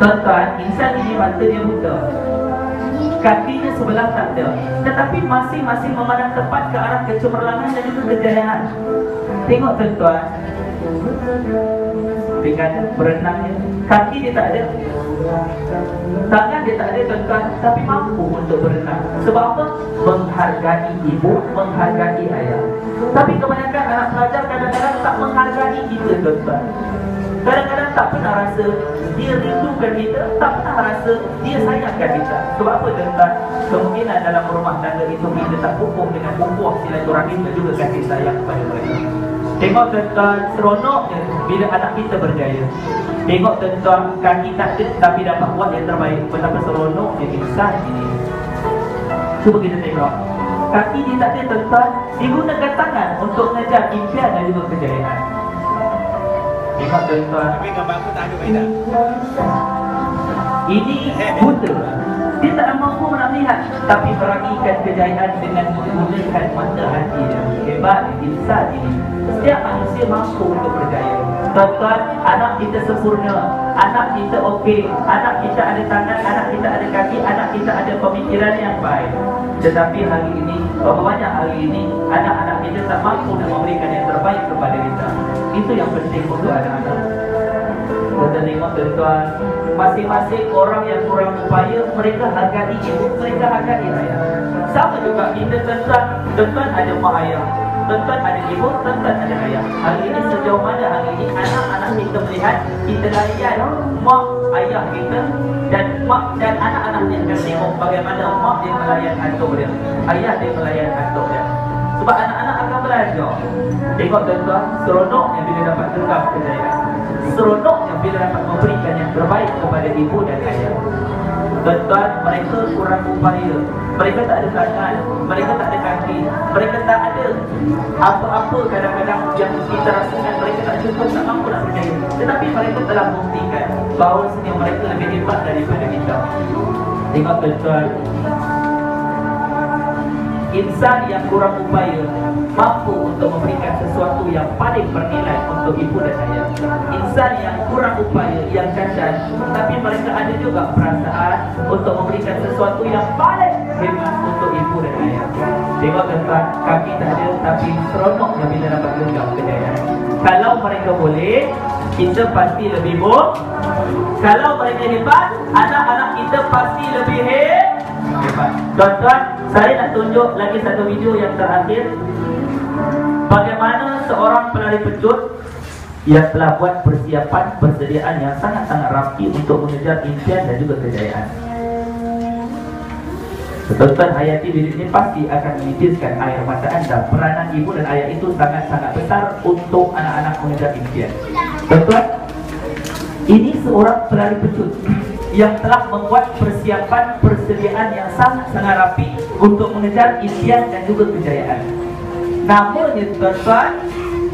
Tuan-tuan, insan ini mata dia buta, kakinya sebelah tak ada, tetapi masing-masing memandang tepat ke arah kecemerlangan dan juga kejayaan. Tengok tuan-tuan, dengan berenangnya, kaki dia tak ada, tangan dia tak ada tuan-tuan, tapi mampu untuk berenang. Sebab apa? Menghargai ibu, menghargai ayah. Tapi kebanyakan anak pelajar kadang-kadang tak menghargai kita tuan-tuan. Kadang-kadang tak pernah rasa dia rindukan kita, tak pernah rasa dia sayangkan kita. Sebab apa tuan-tuan? Kemungkinan dalam rumah tangga itu kita tak pupuk dengan buah silaturahim dan juga kasih sayang kepada mereka. Tengok tuan-tuan, seronoknya bila anak kita berjaya. Tengok tuan-tuan, kaki tak ada tapi dapat buat yang terbaik. Betapa seronoknya insan ini. Cuba kita tengok, kaki dia tak ada tuan-tuan, digunakan tangan untuk mengejar impian dan juga kejayaan. Tengok tuan-tuan, Tapi gambar aku tak ada faedah. ini buta. Dia tak mampu nak melihat, tapi meraihkan kejayaan dengan menggunakan mata hati dia. Hebat insan ini. Setiap manusia mampu untuk berjaya. Tuan-tuan, anak kita sempurna, anak kita okey, anak kita ada tangan, anak kita ada kaki, anak kita ada pemikiran yang baik. Tetapi hari ini, berapa banyak hari ini anak-anak kita tak mampu nak memberikan yang terbaik kepada kita. Itu yang penting untuk anak-anak. Kita tengok tuan-tuan, masing-masing orang yang kurang upaya, mereka hargai ibu, mereka hargai ayah. Sama juga kita tuan-tuan, tuan-tuan ada mak ayah, tuan-tuan ada ibu, tuan-tuan ada ayah. Hari ini sejauh mana hari ini anak-anak kita melihat kita layan mak ayah kita, dan mak dan anak-anaknya akan tengok bagaimana mak dia melayan atuk dia, ayah dia melayan atuk dia. Sebab anak-anak akan belajar. Tengok tuan-tuan, seronoknya bila dapat genggam kejayaan, seronoknya bila dapat memberikan yang terbaik kepada ibu dan ayah. Tuan-tuan, mereka kurang upaya, mereka tak ada tangan, mereka tak ada kaki, mereka tak ada apa-apa kadang-kadang yang kita rasakan mereka tak cukup, tak mampu nak berjaya. Tetapi mereka telah buktikan bahawa sebenarnya mereka lebih hebat daripada kita. Tengok tuan-tuan, insan yang kurang upaya mampu untuk memberikan sesuatu yang paling bernilai untuk ibu dan ayah. Insan yang kurang upaya, yang cacat, tapi mereka ada juga perasaan untuk memberikan sesuatu yang paling hebat untuk ibu dan ayah. Tengok tuan-tuan, kaki tak ada tapi seronoknya bila dapat genggam kejayaan. Kalau mereka boleh, kita pasti lebih baik. Kalau mereka hebat, anak-anak kita pasti lebih hebat. Tuan-tuan, saya nak tunjuk lagi satu video yang terakhir. Bagaimana seorang pelari pecut yang telah buat persiapan persediaan yang sangat-sangat rapi untuk mengejar impian dan juga kejayaan. Tuan-tuan, hayati diri ini pasti akan menitiskan air mata anda. Peranan ibu dan ayah itu sangat-sangat besar untuk anak-anak mengejar impian. Tuan-tuan, ini seorang pelari pecut yang telah membuat persiapan persediaan yang sangat-sangat rapi untuk mengejar impian dan juga kejayaan. Namanya tuan-tuan,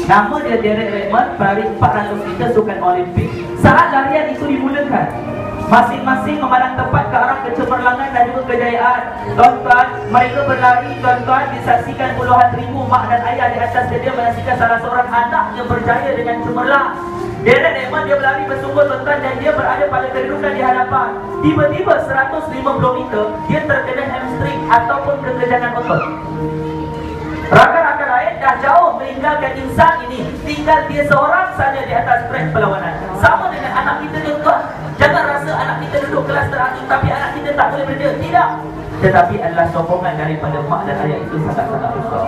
nama dia Derek Redmond, pelari 400 meter sukan Olimpik. Saat larian itu dimulakan, masing-masing memandang tepat ke arah kecemerlangan dan juga kejayaan. Tuan-tuan, mereka berlari, tuan-tuan, disaksikan puluhan ribu mak dan ayah di atas stadium menyaksikan salah seorang anak yang berjaya dengan cemerlang. Derek Redmond dia berlari bersungguh tuan-tuan, dan dia berada pada kedudukan di hadapan. Tiba-tiba 150 meter dia terkena hamstring ataupun kekejangan otot. Rakan-rakan lain dah jauh meninggalkan insan ini, tinggal dia seorang saja di atas trek perlawanan. Sama dengan anak kita tuan-tuan. Jangan rasa anak kita duduk kelas terakhir tapi anak kita tak boleh berjaya. Tidak. Tetapi adalah sokongan daripada mak dan ayah itu sangat-sangat besar.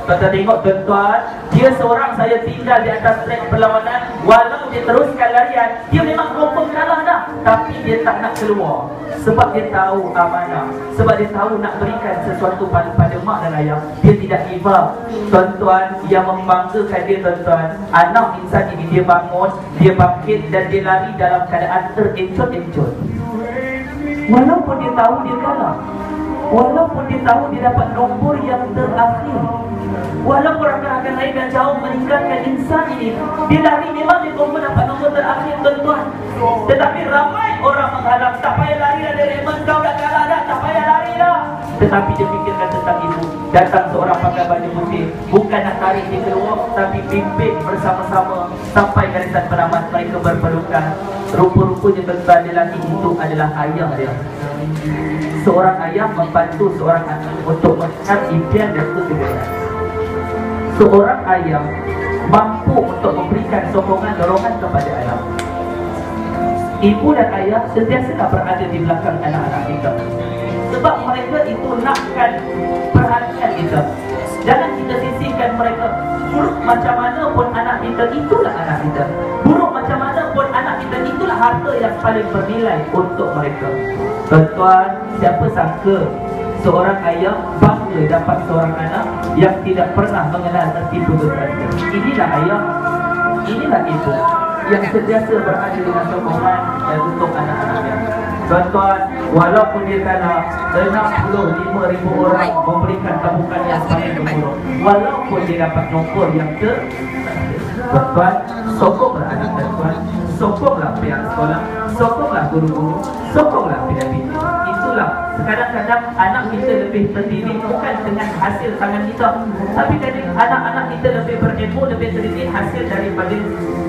Tuan-tuan tengok tuan-tuan, dia seorang saya tinggal di atas trek perlawanan. Walau dia teruskan larian, dia memang confirm kalah dah, tapi dia tak nak keluar. Sebab dia tahu amanah, sebab dia tahu nak berikan sesuatu pada mak dan ayah. Dia tidak give up. Tuan-tuan, yang membanggakan dia tuan-tuan, anak insan ini dia bangun, dia bangkit dan dia lari dalam keadaan terencut-encut. Walaupun dia tahu dia kalah, walaupun dia tahu dia dapat nombor yang terakhir, walaupun rakan-rakan lain dah jauh meninggalkan insan ini, dia lari memang dia confirm dapat nombor terakhir tuan-tuan. Tetapi ramai orang menghadap, tak payah lari dah Derek Redmond, kau dah kalah dah, tak payah lari dah. tetapi dia fikirkan tentang ibu. Datang seorang pakai baju putih, bukan nak tarik dia keluar, tapi pimpin bersama-sama sampai garisan penamat. Mereka berpelukan. Rupa-rupanya tuan lelaki itu adalah ayah dia. Seorang ayah membantu seorang anak untuk melihat impian dan kegembiraan. Seorang ayah mampu untuk memberikan sokongan dorongan kepada anak. Ibu dan ayah sentiasa berada di belakang anak-anak kita, sebab mereka itu nakkan perhatian kita. Jangan kita sisihkan mereka. Buruk macam mana pun anak kita, itulah anak kita. Buruk macam mana pun anak kita, itulah harta yang paling bernilai untuk mereka. Tuan-tuan, siapa sangka seorang ayah bangga dapat seorang anak yang tidak pernah mengenal tertipu berkata. Inilah ayah, inilah ibu yang sentiasa berada dengan sokongan dan untuk anak-anaknya. Tuan-tuan, walaupun dia kena 65,000 orang memberikan tabungan yang paling buruk, walaupun dia dapat nombor yang tuan-tuan, sokonglah anak tuan-tuan, sokonglah pihak sekolah, sokonglah guru-guru, sokonglah pihak bidik. Itulah, kadang-kadang anak kita lebih terdidik bukan dengan hasil tangan kita, tapi kadang anak-anak kita lebih berilmu, lebih terdidik hasil daripada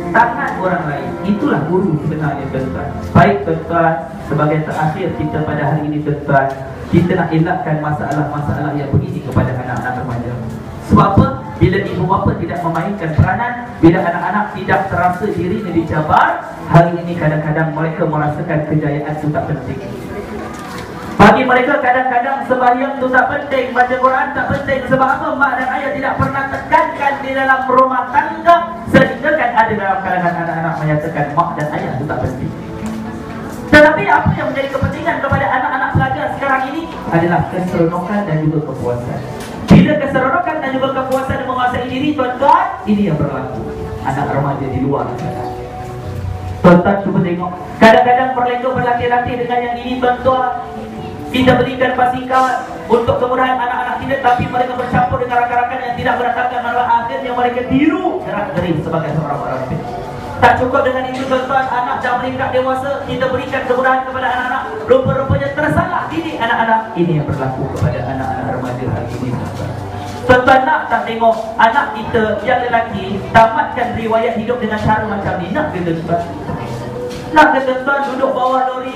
tangan orang lain. Itulah guru sebenarnya tuan-tuan. Baik tuan-tuan, sebagai terakhir kita pada hari ini tuan-tuan, kita nak elakkan masalah-masalah yang begini kepada anak-anak remaja. Sebab apa? Bila ibu bapa tidak memainkan peranan, bila anak-anak tidak terasa dirinya dicabar, hari ini kadang-kadang mereka merasakan kejayaan itu tak penting. Bagi mereka kadang-kadang sembahyang itu tak penting, baca Quran tak penting. Sebab apa? Mak dan ayah tidak pernah tekankan di dalam rumah tangga, sehingga kan ada dalam kalangan anak-anak menyatakan mak dan ayah itu tak penting. Tetapi apa yang menjadi kepentingan kepada anak-anak pelajar sekarang ini adalah keseronokan dan juga kepuasan. Bila keseronokan dan juga kepuasan menguasai diri, tuan-tuan, ini yang berlaku anak remaja di luar sana. Tuan-tuan cuba tengok, kadang-kadang berlengga berlatih-latih dengan yang ini tuan-tuan. Kita berikan basikal untuk kemudahan anak-anak kita, tapi mereka bercampur dengan rakan-rakan yang tidak beratangkan, malah akhirnya mereka tiru gerak-gerik sebagai seorang orang. Tak cukup dengan itu tuan-tuan, anak dah meningkat dewasa, kita berikan kemudahan kepada anak-anak, rupa-rupanya tersalah didik anak-anak. Ini yang berlaku kepada anak-anak remaja hari ini tuan-tuan. Tuan-tuan, nak tak tengok anak kita yang lelaki tamatkan riwayat hidup dengan cara macam ni? Nak ke tuan-tuan? Nak ke tuan-tuan duduk bawah lori,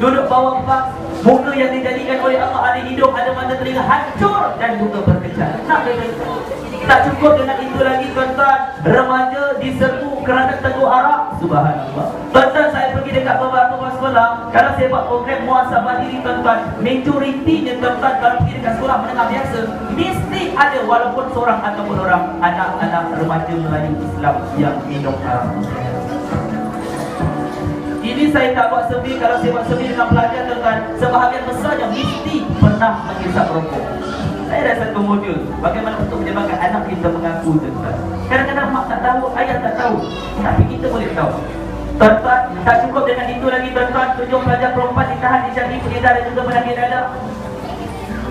duduk bawah bas, muka yang dijadikan oleh Allah ada hidup, ada mata telinga, hancur dan juga berkecam? Nak ke tuan-tuan? Tak cukup dengan itu lagi tuan-tuan, remaja diserbu kerana teguh arak. Subhanallah. Tuan-tuan, saya pergi dekat beberapa sekolah, kalau saya buat program muhasabah diri tuan-tuan, majoritinya tuan-tuan kalau pergi dekat sekolah menengah biasa, mesti ada walaupun seorang ataupun orang anak-anak remaja Melayu Islam yang minum arak. Ini saya tak buat survei. Kalau saya buat survei dengan pelajar tuan-tuan, sebahagian besar yang mesti pernah menghisap rokok. Saya dah satu modul bagaimana untuk menyebabkan anak kita mengaku tuan-tuan. Kadang-kadang mak tak tahu, ayah tak tahu, tapi kita boleh tahu. Tuan-tuan, tak cukup dengan itu lagi tuan-tuan, 7 pelajar perempuan ditahan di Syari Penyedah dan juga penyakit dada.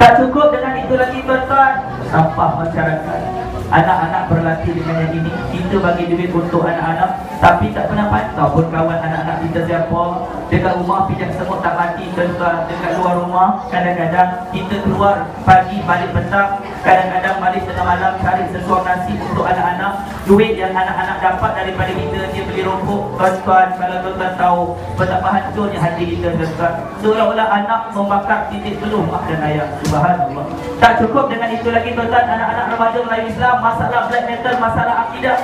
Tak cukup dengan itu lagi tuan-tuan, sampah masyarakat. Anak-anak berlatih dengan yang ini. Kita bagi duit untuk anak-anak, tapi tak pernah pantau pun kawan anak-anak kita siapa. Dekat rumah pijak semut tak mati tuan-tuan. Dekat luar rumah, kadang-kadang kita keluar pagi balik petang, kadang-kadang balik tengah malam cari sesuap nasi untuk anak-anak. Duit yang anak-anak dapat daripada kita, dia beli rokok. Tuan-tuan, kalau tuan-tuan tahu betapa hancurnya hati kita tuan-tuan. Seolah-olah anak membakar titik peluh mak dan ayah. Subhanallah. Tak cukup dengan itu lagi tuan-tuan, anak-anak remaja Melayu Islam, masalah black metal, masalah akidah.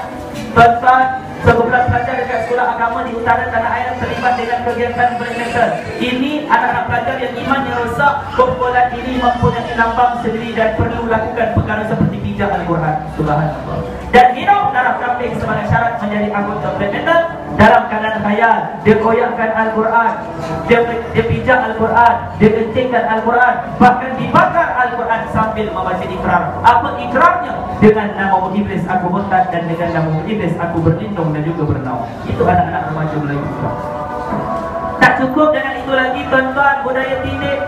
Tuan-tuan, sekumpulan pelajar dekat sekolah agama di utara tanah air terlibat dengan kegiatan black metal. Ini anak-anak pelajar yang imannya rosak, kumpulan ini mempunyai lambang sendiri dan perlu lakukan perkara seperti pijak Al-Quran. Subhanallah. Dan minum darah kambing sebagai syarat menjadi anggota black metal. Dalam keadaan khayal, dia koyakkan Al-Quran, dia pijak Al-Quran, dia kencingkan Al-Quran, bahkan dibakar Al-Quran sambil membaca ikrar. Apa ikrarnya? Dengan nama iblis aku murtad, dan dengan nama iblis aku berlindung dan juga bernaung. Itu anak-anak remaja Melayu. Tak cukup dengan itu lagi tuan-tuan, budaya tindik.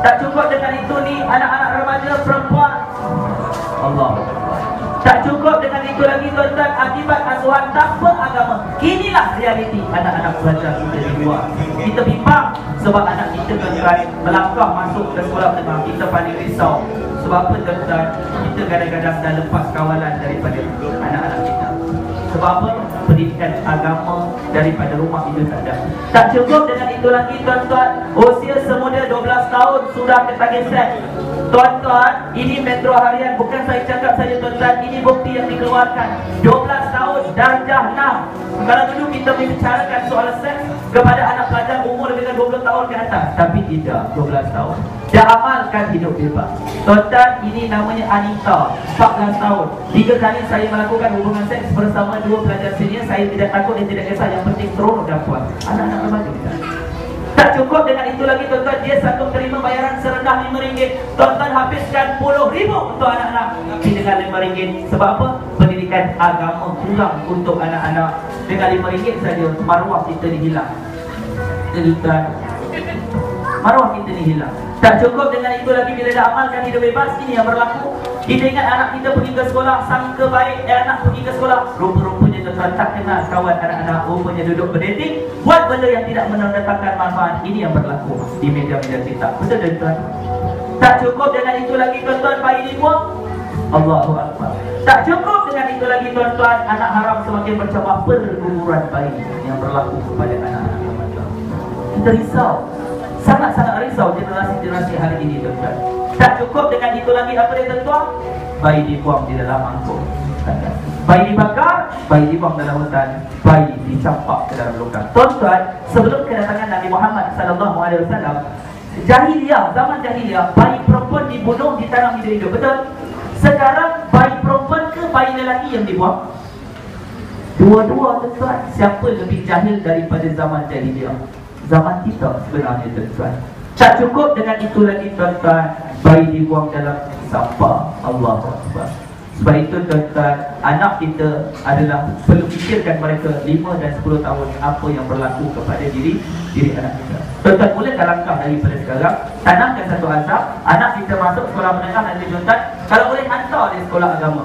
Tak cukup dengan itu ni anak-anak remaja perempuan. Allah. Tak cukup dengan itu itu lagi tuan-tuan, akibat asuhan tanpa agama. Inilah realiti anak-anak pelajar kita di luar. Kita bimbang sebab anak kita tuan-tuan melangkah masuk ke sekolah menengah. Kita paling risau. Sebab apa tuan-tuan? Kita kadang-kadang dah lepas kawalan daripada anak-anak kita. Sebab apa? Pendidikan agama daripada rumah itu tak ada. Tak cukup dengan itu lagi tuan-tuan, usia semuda 12 tahun sudah ketagih seks. Tuan-tuan, ini Metro Harian, bukan saya cakap saja tuan-tuan, ini bukti yang dikeluarkan. 12 tahun, darjah 6. Kalau dulu kita membicarakan soal seks kepada anak pelajar umur lebih dari 20 tahun ke atas, tapi tidak, 12 tahun. Dia amalkan hidup bebas. Tuan-tuan, ini namanya Anita, 14 tahun. 3 kali saya melakukan hubungan seks bersama 2 pelajar senior. Saya tidak takut dan tidak kisah, yang penting seronok dan puas. Anak-anak remaja kita. Tak cukup dengan itu lagi tuan-tuan, dia sanggup terima bayaran serendah RM5. Tuan-tuan habiskan RM10,000 untuk anak-anak dengan RM5. Sebab apa? Pendidikan agama kurang untuk anak-anak. Dengan RM5 saja maruah kita dihilang. Jadi tuan, maruah kita dihilang. Tak cukup dengan itu lagi, bila dah amalkan hidup bebas, ini yang berlaku. Kita ingat anak kita pergi ke sekolah, sangka baik anak pergi ke sekolah, rupa-rupanya tuan-tuan tak kenal kawan anak-anak, rupanya duduk berdating, buat benda yang tidak mendatangkan manfaat. Ini yang berlaku di media-media kita. Betul tuan-tuan? Tak cukup dengan itu lagi tuan-tuan, bayi dibuang. Allahu Akbar. Tak cukup dengan itu lagi tuan-tuan, anak haram semakin bercabang, perguruan bayi yang berlaku kepada anak-anak kita. Kita risau, sangat-sangat risau generasi-generasi hari ini tuan-tuan. Tak cukup dengan itu lagi, apa dia tuan-tuan? Bayi dibuang di dalam angkut, bayi dibakar, bayi dibuang dalam hutan, bayi dicampak ke dalam longkang. Tuan-tuan, sebelum kedatangan Nabi Muhammad SAW, jahiliyah, zaman jahiliyah, bayi perempuan dibunuh, ditanam hidup-hidup. Betul? Sekarang bayi perempuan ke bayi lelaki yang dibuang? Dua-dua tuan-tuan. Siapa lebih jahil daripada zaman jahiliyah? Zaman kita sebenarnya tuan-tuan. Tak cukup dengan itu lagi tuan-tuan, bayi dibuang dalam sampah. Allahu Akbar. Sebab itu tuan-tuan, anak kita adalah perlu fikirkan mereka 5 dan 10 tahun apa yang berlaku kepada diri anak kita. Tuan-tuan, mulakan langkah daripada sekarang. Tanamkan satu azam, anak kita masuk sekolah menengah nanti tuan-tuan, kalau boleh hantar dia sekolah agama.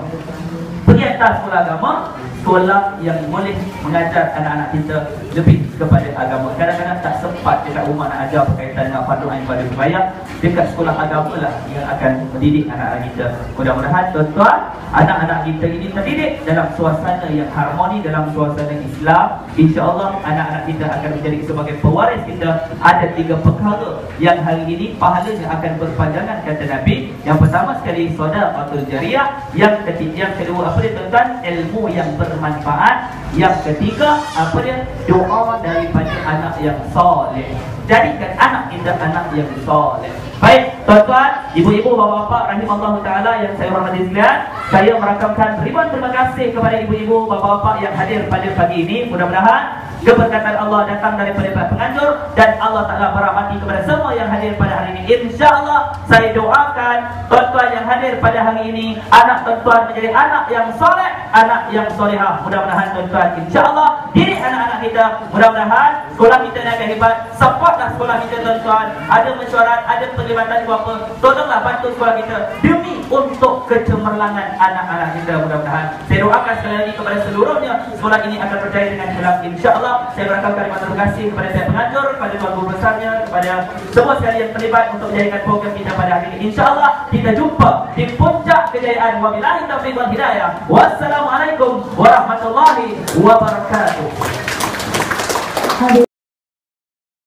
Pergi hantar sekolah agama, sekolah yang boleh mengajar anak-anak kita lebih kepada agama. Kadang-kadang tak sempat dekat rumah nak ajar berkaitan dengan fardu ain pada sembahyang. Dekat sekolah agama lah yang akan mendidik anak-anak kita. Mudah-mudahan tuan-tuan, anak-anak kita ini terdidik dalam suasana yang harmoni, dalam suasana Islam. InsyaAllah anak-anak kita akan menjadi sebagai pewaris kita. Ada 3 perkara yang hari ini pahalanya akan berpanjangan, kata Nabi. Yang pertama sekali, sedekah jariah. Yang kedua apa dia tuan-tuan? Ilmu yang bermanfaat. Yang ketiga apa dia? Doa daripada anak yang soleh. Jadikan anak kita anak yang soleh. Baik tuan-tuan, ibu-ibu, bapa-bapa rahimallahu taala yang saya hormati sekalian, saya merakamkan ribuan terima kasih kepada ibu-ibu, bapa-bapa yang hadir pada pagi ini. Mudah-mudahan keberkatan Allah datang daripada para penganjur dan Allah Ta'ala merahmati kepada semua yang hadir pada hari ini. InsyaAllah saya doakan tuan-tuan yang hadir pada hari ini, anak tuan-tuan menjadi anak yang soleh, anak yang solehah. Mudah-mudahan tuan-tuan, insyaAllah didik anak-anak kita. Mudah-mudahan sekolah kita yang akan hebat. Supportlah sekolah kita tuan-tuan. Ada mesyuarat, ada perlibatan ibu apa, tolonglah bantu sekolah kita demi untuk kecemerlangan anak-anak kita. Mudah-mudahan saya doakan sekali lagi kepada seluruhnya, sekolah ini akan berjaya dengan cemerlang insyaAllah. Saya berakamkan terima kasih kepada saya pengajar, kepada tuan guru besarnya, kepada semua sekali yang terlibat untuk menjadikan program kita pada hari ini. InsyaAllah kita jumpa di puncak kejayaan. Wabillahi taufiq wal hidayah. Wassalamualaikum warahmatullahi wabarakatuh.